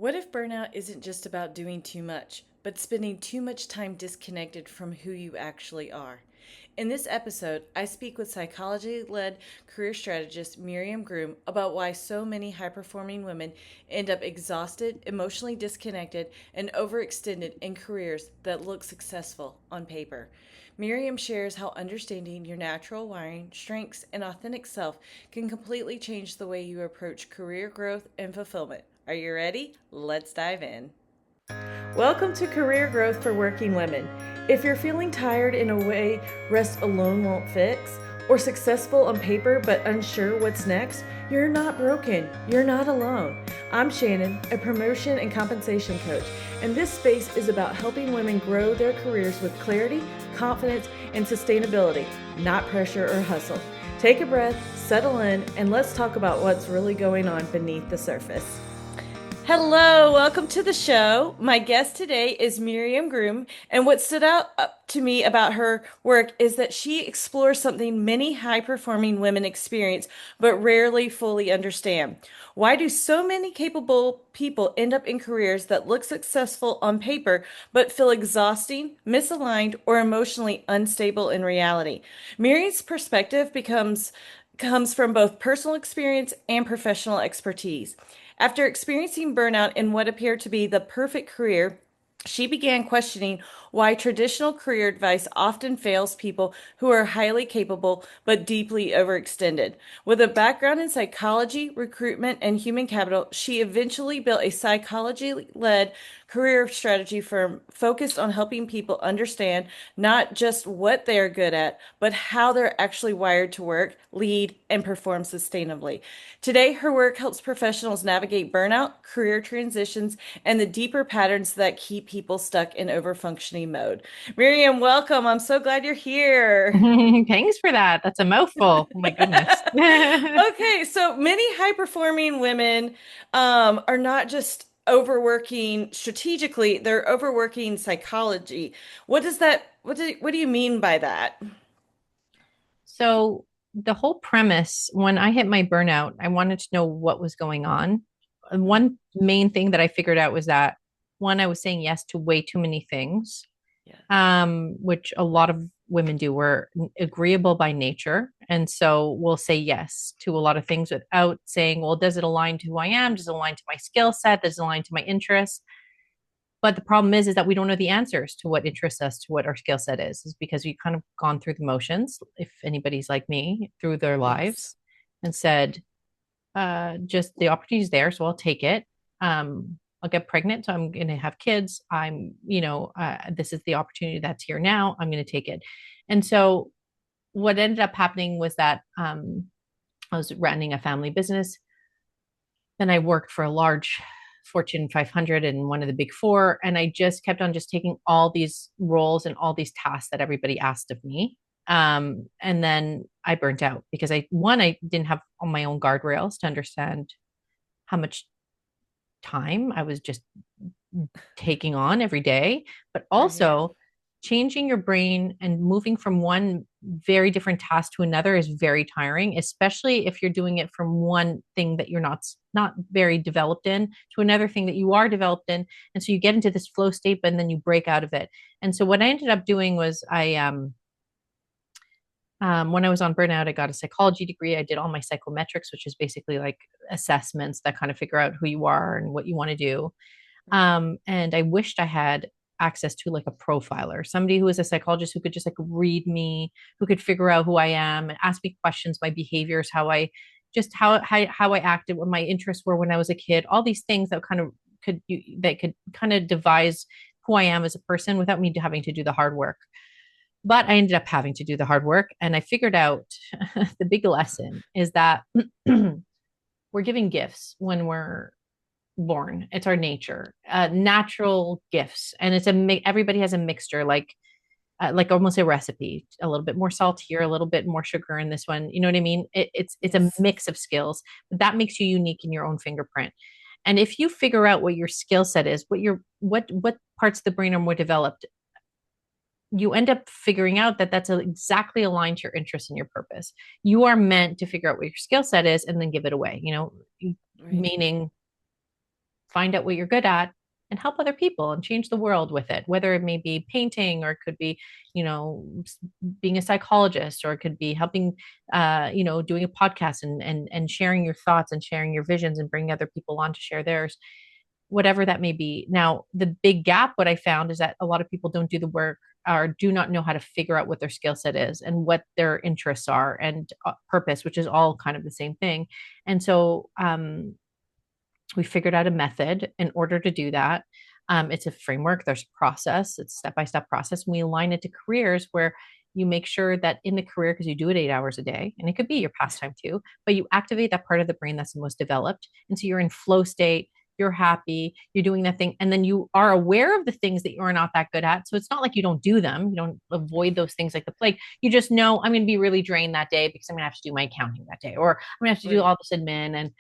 What if burnout isn't just about doing too much, but spending too much time disconnected from who you actually are? In this episode, I speak with psychology led career strategist Miriam Groom about why so many high performing women end up exhausted, emotionally disconnected, and overextended in careers that look successful on paper. Miriam shares how understanding your natural wiring, strengths, and authentic self can completely change the way you approach career growth and fulfillment. Are you ready? Let's dive in. Welcome to Career Growth for Working Women. If you're feeling tired in a way rest alone won't fix, or successful on paper but unsure what's next, you're not broken. You're not alone. I'm Shannon, a promotion and compensation coach, and this space is about helping women grow their careers with clarity, confidence, and sustainability, not pressure or hustle. Take a breath, settle in, and let's talk about what's really going on beneath the surface. Hello, welcome to the show. My guest today is Miriam Groom, and what stood out to me about her work is that she explores something many high-performing women experience but rarely fully understand. Why do so many capable people end up in careers that look successful on paper but feel exhausting, misaligned, or emotionally unstable in reality? Miriam's perspective comes from both personal experience and professional expertise. After experiencing burnout in what appeared to be the perfect career, she began questioning why traditional career advice often fails people who are highly capable but deeply overextended. With a background in psychology, recruitment, and human capital, she eventually built a psychology led career strategy firm focused on helping people understand not just what they are good at, but how they're actually wired to work, lead, and perform sustainably. Today, her work helps professionals navigate burnout, career transitions, and the deeper patterns that keep people stuck in overfunctioning mode. Miriam, welcome. I'm so glad you're here. Thanks for that. That's a mouthful. Oh my goodness. Okay, so many high performing women are not just overworking strategically, they're overworking psychology. What do you mean by that? So, the whole premise, when I hit my burnout, I wanted to know what was going on. And one main thing that I figured out was that one, I was saying yes to way too many things, Yes. which a lot of women do. We're agreeable by nature. And so we'll say yes to a lot of things without saying, well, does it align to who I am? Does it align to my skill set? Does it align to my interests? But the problem is that we don't know the answers to what interests us, to what our skill set is because we've kind of gone through the motions, if anybody's like me, through their Yes. lives and said, just the opportunity is there, so I'll take it. I'll get pregnant, so I'm going to have kids. This is the opportunity that's here now. I'm going to take it. And so what ended up happening was that I was running a family business. Then I worked for a large Fortune 500 and one of the big four. And I just kept on just taking all these roles and all these tasks that everybody asked of me. And then I burnt out because I didn't have on my own guardrails to understand how much time I was just taking on every day, but Right. also changing your brain and moving from one very different task to another is very tiring, especially if you're doing it from one thing that you're not very developed in to another thing that you are developed in. And so you get into this flow state, but then you break out of it. And so what I ended up doing was when I was on burnout, I got a psychology degree. I did all my psychometrics, which is basically like assessments that kind of figure out who you are and what you want to do. And I wished I had access to like a profiler, somebody who is a psychologist who could just like read me, who could figure out who I am and ask me questions, my behaviors, how I acted, what my interests were when I was a kid, all these things that could kind of devise who I am as a person without me having to do the hard work. But I ended up having to do the hard work, and I figured out the big lesson is that we're giving gifts when we're born. It's our nature, natural gifts, and everybody has a mixture, like almost a recipe. A little bit more salt here, a little bit more sugar in this one. You know what I mean? It's a Yes. mix of skills, but that makes you unique in your own fingerprint. And if you figure out what your skill set is, what parts of the brain are more developed, you end up figuring out that that's exactly aligned to your interest and your purpose. You are meant to figure out what your skill set is and then give it away. Right. Meaning find out what you're good at and help other people and change the world with it, whether it may be painting or it could be, you know, being a psychologist, or it could be helping, doing a podcast and sharing your thoughts and sharing your visions and bringing other people on to share theirs, whatever that may be. Now, the big gap, what I found is that a lot of people don't do the work or do not know how to figure out what their skill set is and what their interests are and purpose, which is all kind of the same thing. And so we figured out a method in order to do that. It's a framework, there's a process, it's step-by-step process. And we align it to careers where you make sure that in the career, because you do it 8 hours a day, and it could be your pastime too, but you activate that part of the brain that's the most developed. And so you're in flow state, you're happy, you're doing that thing. And then you are aware of the things that you're not that good at. So it's not like you don't do them. You don't avoid those things like the plague. You just know I'm going to be really drained that day because I'm going to have to do my accounting that day, or I'm going to have to do all this admin. And,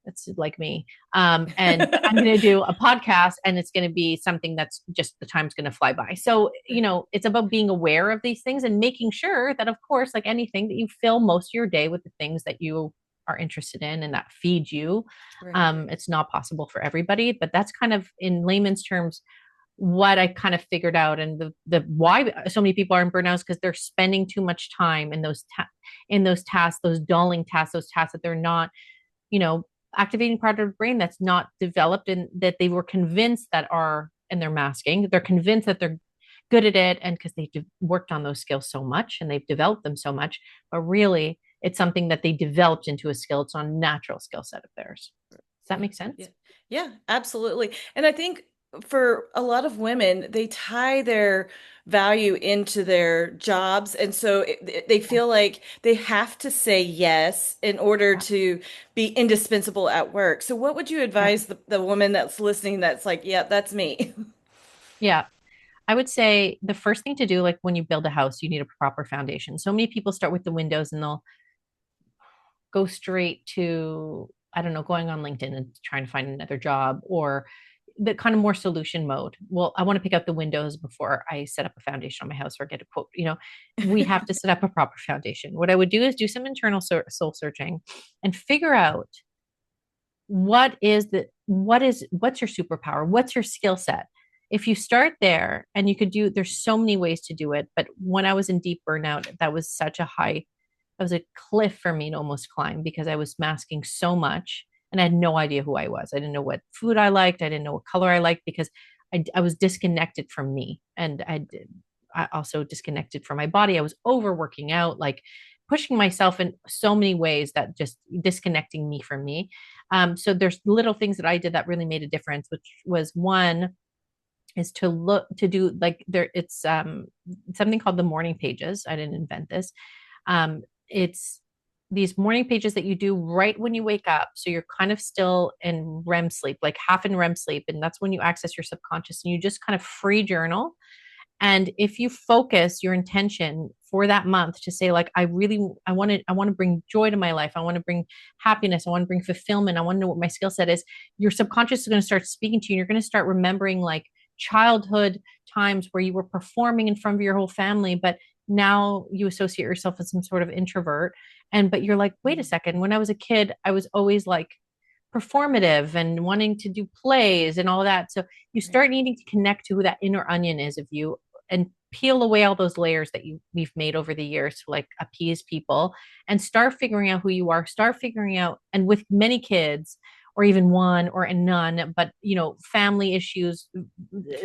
it's like me. And I'm going to do a podcast, and it's going to be something that's just the time's going to fly by. So, it's about being aware of these things and making sure that, of course, like anything, that you fill most of your day with the things that you are interested in and that feed you. Right. It's not possible for everybody, but that's kind of, in layman's terms, what I kind of figured out. And the why so many people are in burnout is because they're spending too much time in those tasks, those dulling tasks, those tasks that they're not, activating part of the brain that's not developed, and that they were convinced that are, and they're masking, they're convinced that they're good at it, and because they've worked on those skills so much and they've developed them so much, but really it's something that they developed into a skill. It's not a natural skill set of theirs. Does that make sense? Yeah, absolutely. And I think for a lot of women, they tie their value into their jobs. And so they feel like they have to say yes in order to be indispensable at work. So, what would you advise the woman that's listening that's like, yeah, that's me? Yeah. I would say the first thing to do, like when you build a house, you need a proper foundation. So many people start with the windows and they'll go straight to, I don't know, going on LinkedIn and trying to find another job, or the kind of more solution mode. Well, I want to pick out the windows before I set up a foundation on my house or get a quote. We have to set up a proper foundation. What I would do is do some internal soul searching and figure out what's your superpower? What's your skill set? If you start there, and there's so many ways to do it. But when I was in deep burnout, that was a cliff for me to almost climb, because I was masking so much and I had no idea who I was. I didn't know what food I liked. I didn't know what color I liked, because I was disconnected from me. And I also disconnected from my body. I was overworking out, like pushing myself in so many ways that just disconnecting me from me. So there's little things that I did that really made a difference, which was one is to do like it's something called the morning pages. I didn't invent this. It's these morning pages that you do right when you wake up. So you're kind of still in REM sleep, like half in REM sleep. And that's when you access your subconscious, and you just kind of free journal. And if you focus your intention for that month to say, like, I want to bring joy to my life. I want to bring happiness. I want to bring fulfillment. I want to know what my skill set is. Your subconscious is going to start speaking to you. And you're going to start remembering like childhood times where you were performing in front of your whole family, but now you associate yourself as some sort of introvert. But you're like, wait a second, when I was a kid, I was always like performative and wanting to do plays and all that. So you start needing to connect to who that inner onion is of you, and peel away all those layers that we've made over the years to like appease people, and start figuring out who you are. Start figuring out, and with many kids, or even one or none, but family issues,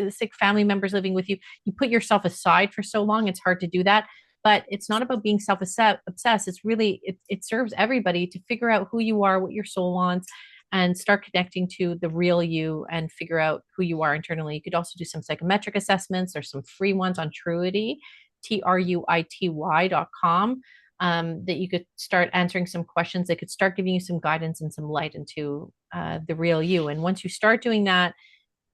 sick family members living with you, you put yourself aside for so long, it's hard to do that. But it's not about being self-obsessed. It's really, it serves everybody to figure out who you are, what your soul wants, and start connecting to the real you and figure out who you are internally. You could also do some psychometric assessments. There's some free ones on Truity, TRUITY.com. That you could start answering some questions that could start giving you some guidance and some light into the real you. And once you start doing that,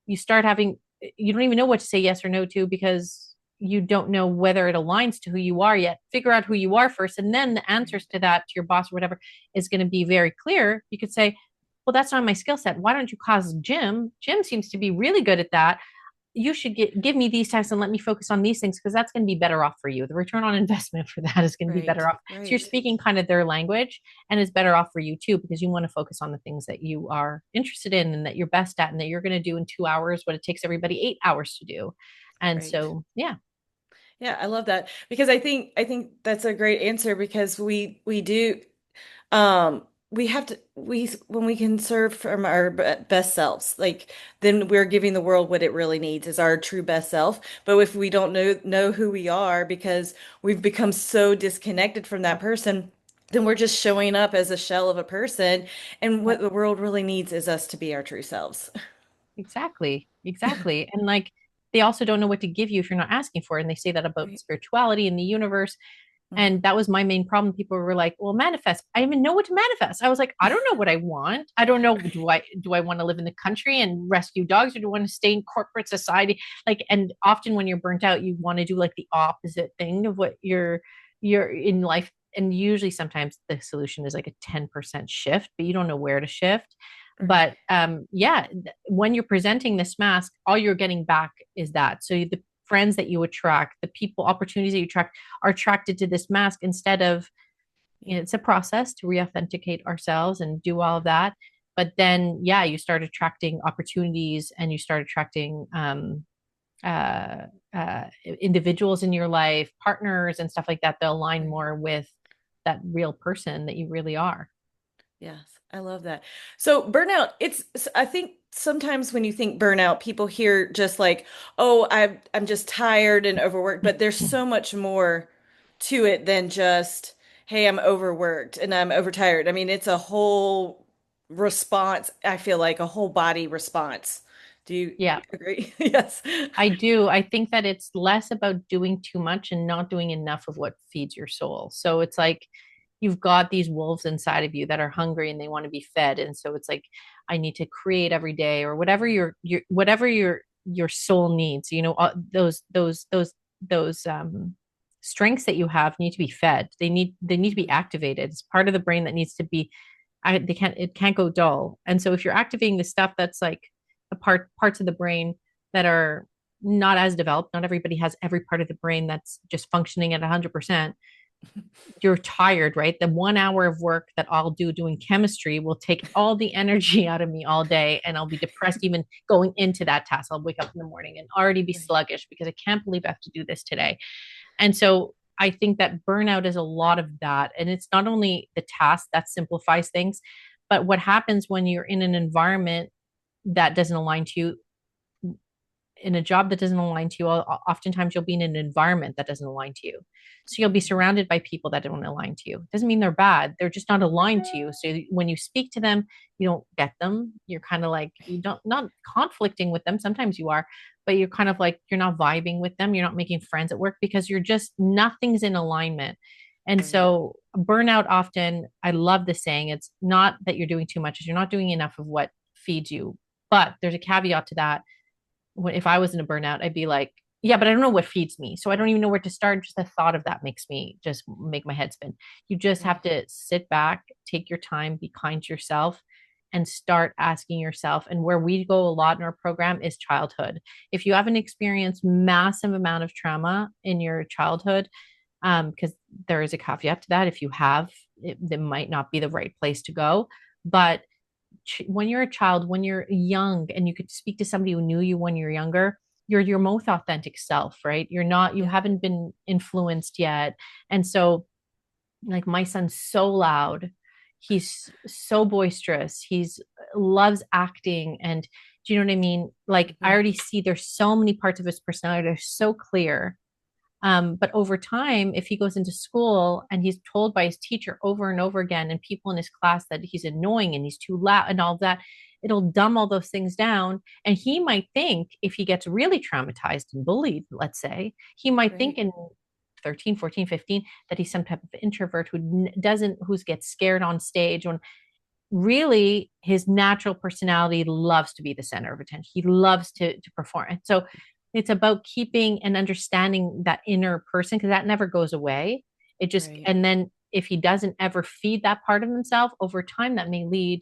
you don't even know what to say yes or no to, because you don't know whether it aligns to who you are yet. Figure out who you are first, and then the answers to that, to your boss or whatever, is going to be very clear. You could say, well, that's not my skill set. Why don't you call Jim? Jim seems to be really good at that. you should give me these tasks and let me focus on these things because that's going to be better off for you. The return on investment for that is going to be better Right. off. So you're Right. speaking kind of their language, and it's better off for you too because you want to focus on the things that you are interested in and that you're best at and that you're going to do in 2 hours what it takes everybody 8 hours to do. And Right. so, yeah, Yeah, I love that because I think that's a great answer because we do we have to we when we can serve from our best selves, like then we're giving the world what it really needs is our true best self. But if we don't know who we are because we've become so disconnected from that person, then we're just showing up as a shell of a person, and yeah, what the world really needs is us to be our true selves. exactly, exactly. And like they also don't know what to give you if you're not asking for it. And they say that about Right. spirituality and the universe. Mhm. And that was my main problem. People were like, well, manifest. I even know what to manifest. I was like, I don't know what I want. I don't know. Do I want to live in the country and rescue dogs or do I want to stay in corporate society? Like, and often when you're burnt out, you want to do like the opposite thing of what you're in life. And usually sometimes the solution is like a 10% shift, but you don't know where to shift. Right. But yeah, when you're presenting this mask, all you're getting back is that. So the friends that you attract, the people, opportunities that you attract are attracted to this mask instead of, Yeah. it's a process to reauthenticate ourselves and do all of that. But then, yeah, you start attracting opportunities and you start attracting uh, individuals in your life, partners and stuff like that. They'll align Right. more with that real person that you really are. Yes, I love that. So burnout, I think sometimes when you think burnout, people hear just like, "Oh, I'm just tired and overworked," but there's so much more to it than just, "Hey, I'm overworked and I'm overtired." I mean, it's a whole response, I feel like a whole body response. Do you Yeah, agree? Yes. I do. I think that it's less about doing too much and not doing enough of what feeds your soul. So it's like you've got these wolves inside of you that are hungry and they want to be fed. And so it's like I need to create every day or whatever your soul needs. You know, those strengths that you have need to be fed. They need to be activated. It's part of the brain that needs to be. They can't it can't go dull. And so if you're activating the stuff that's like the parts of the brain that are not as developed. Not everybody has every part of the brain that's just functioning at 100%. You're tired, right? The 1 hour of work that I'll do doing chemistry will take all the energy out of me all day, and I'll be depressed even going into that task. I'll wake up in the morning and already be Right. sluggish because I can't believe I have to do this today. And so I think that burnout is a lot of that. And it's not only the task that simplifies things, but what happens when you're in an environment that doesn't align to you, in a job that doesn't align to you, oftentimes you'll be in an environment that doesn't align to you. So you'll be surrounded by people that don't align to you. It doesn't mean they're bad. They're just not aligned to you. So when you speak to them, you don't get them. You're kind of like, you don't, not conflicting with them. Sometimes you are, but you're kind of like, you're not vibing with them. You're not making friends at work because you're just, nothing's in alignment. And Right. so burnout often, I love the saying, it's not that you're doing too much, you're not doing enough of what feeds you. But there's a caveat to that. If I was in a burnout, I'd be like, yeah, but I don't know what feeds me. So I don't even know where to start. Just the thought of that makes me just make my head spin. You just have Right. to sit back, take your time, be kind to yourself, and start asking yourself. And where we go a lot in our program is childhood. If you haven't experienced massive amount of trauma in your childhood, because there is a caveat to that. If you have, it might not be the right place to go. But when you're a child, when you're young, and you could speak to somebody who knew you when you're younger, you're your most authentic self, right? You Yeah. haven't been influenced yet. And so, like, my son's so loud. He's so boisterous. He's loves acting. And do you know what I mean? Like, I Mhm. already see there's so many parts of his personality that are so clear. But over time, if he goes into school and he's told by his teacher over and over again, and people in his class, that he's annoying and he's too loud and all that, it'll dumb all those things down. And he might think, if he gets really traumatized and bullied, let's say, he might think Right. in 13, 14, 15 that he's some type of introvert who doesn't, who gets scared on stage. When really his natural personality loves to be the center of attention. He loves to perform. And so it's about keeping and understanding that inner person because that never goes away. It just, Right. and then if he doesn't ever feed that part of himself over time, that may lead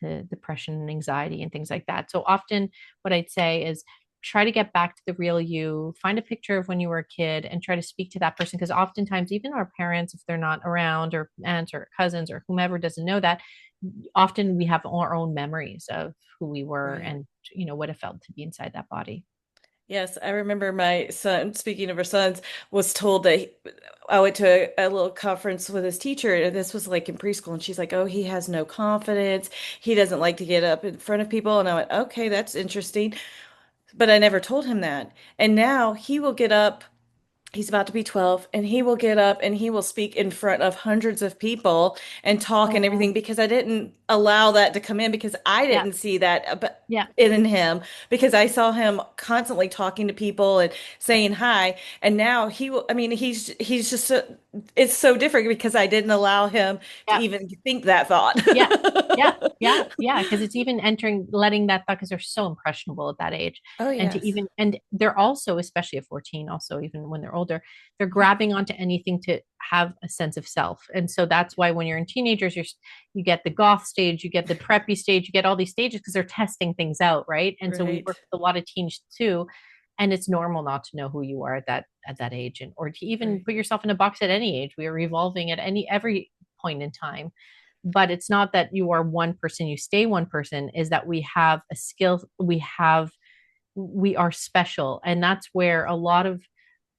to depression and anxiety and things like that. So often what I'd say is try to get back to the real you, find a picture of when you were a kid and try to speak to that person. Because oftentimes, even our parents, if they're not around, or aunts or cousins or whomever doesn't know that, often we have our own memories of who we were Right. and, what it felt to be inside that body. Yes, I remember my son, speaking of our sons, was told that I went to a little conference with his teacher, and this was like in preschool, and she's like, "Oh, he has no confidence. He doesn't like to get up in front of people." And I went, "Okay, that's interesting." But I never told him that. And now he will get up. He's about to be 12, and he will get up and he will speak in front of hundreds of people and talk and Oh, everything because I didn't allow that to come in because I yeah, didn't see that yeah, in him because I saw him constantly talking to people and right. saying hi. And now he will, I mean, he's just, it's so different because I didn't allow him to Yeah. even think that thought. Yeah, yeah, yeah, yeah. Because it's even entering, letting that thought, because they're so impressionable at that age. Oh, And to yes. even, and they're also, especially at 14, also, even when they're older, they're grabbing onto anything to have a sense of self. And so that's why when you're in teenagers, you get the goth stage, you get the preppy stage, you get all these stages because they're testing things out, right? And so we Right. work with a lot of teens too. And it's normal not to know who you are at that age, and or to even Right. put yourself in a box at any age. We are evolving at every point in time, but it's not that you are one person, you stay one person, is that we have a skill, we are special. And that's where a lot of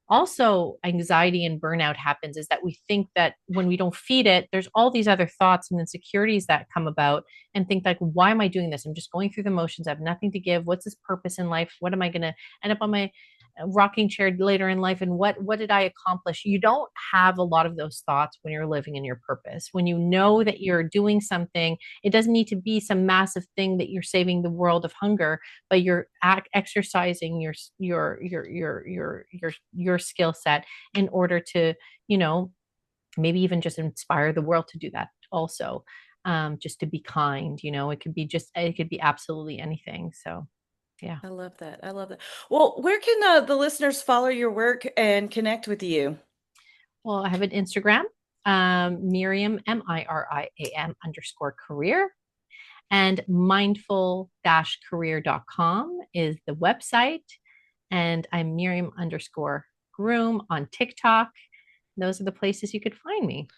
also anxiety and burnout happens, is that we think that when we don't feed it, there's all these other thoughts and insecurities that come about, and think like, why am I doing this? I'm just going through the motions. I have nothing to give. What's this purpose in life? What am I going to end up on my rocking chair later in life? And what did I accomplish? You don't have a lot of those thoughts when you're living in your purpose. When you know that you're doing something, it doesn't need to be some massive thing that you're saving the world of hunger, but you're exercising your skill set in order to, you know maybe even just inspire the world to do that also. Just to be kind, it could be absolutely anything. So yeah. I love that. I love that. Well, where can the listeners follow your work and connect with you? Well, I have an Instagram, Miriam, Miriam _career, and mindful-career.com is the website. And I'm Miriam _Groom on TikTok. Those are the places you could find me.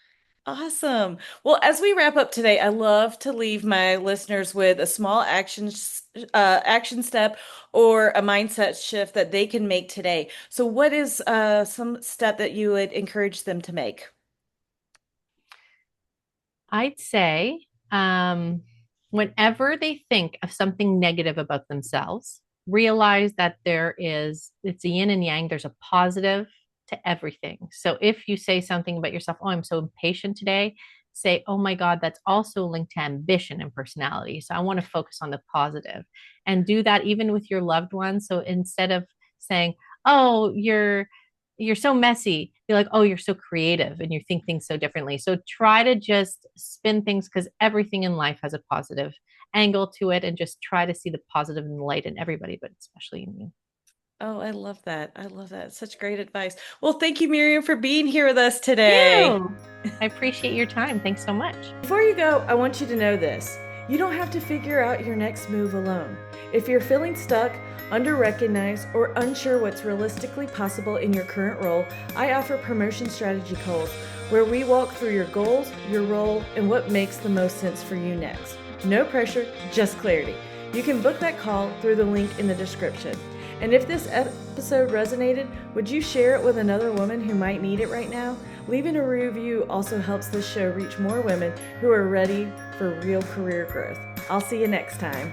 Awesome. Well, as we wrap up today, I love to leave my listeners with a small action step or a mindset shift that they can make today. So, what is some step that you would encourage them to make? I'd say, whenever they think of something negative about themselves, realize that it's a yin and yang, there's a positive to everything. So if you say something about yourself, oh, I'm so impatient today, say, oh my God, that's also linked to ambition and personality. So I want to focus on the positive, and do that even with your loved ones. So instead of saying, oh, you're so messy, you're like, oh, you're so creative and you think things so differently. So try to just spin things, because everything in life has a positive angle to it, and just try to see the positive and the light in everybody, but especially in you. Oh, I love that. I love that. Such great advice. Well, thank you, Miriam, for being here with us today. You. I appreciate your time. Thanks so much. Before you go, I want you to know this. You don't have to figure out your next move alone. If you're feeling stuck, under-recognized, or unsure what's realistically possible in your current role, I offer promotion strategy calls where we walk through your goals, your role, and what makes the most sense for you next. No pressure, just clarity. You can book that call through the link in the description. And if this episode resonated, would you share it with another woman who might need it right now? Leaving a review also helps this show reach more women who are ready for real career growth. I'll see you next time.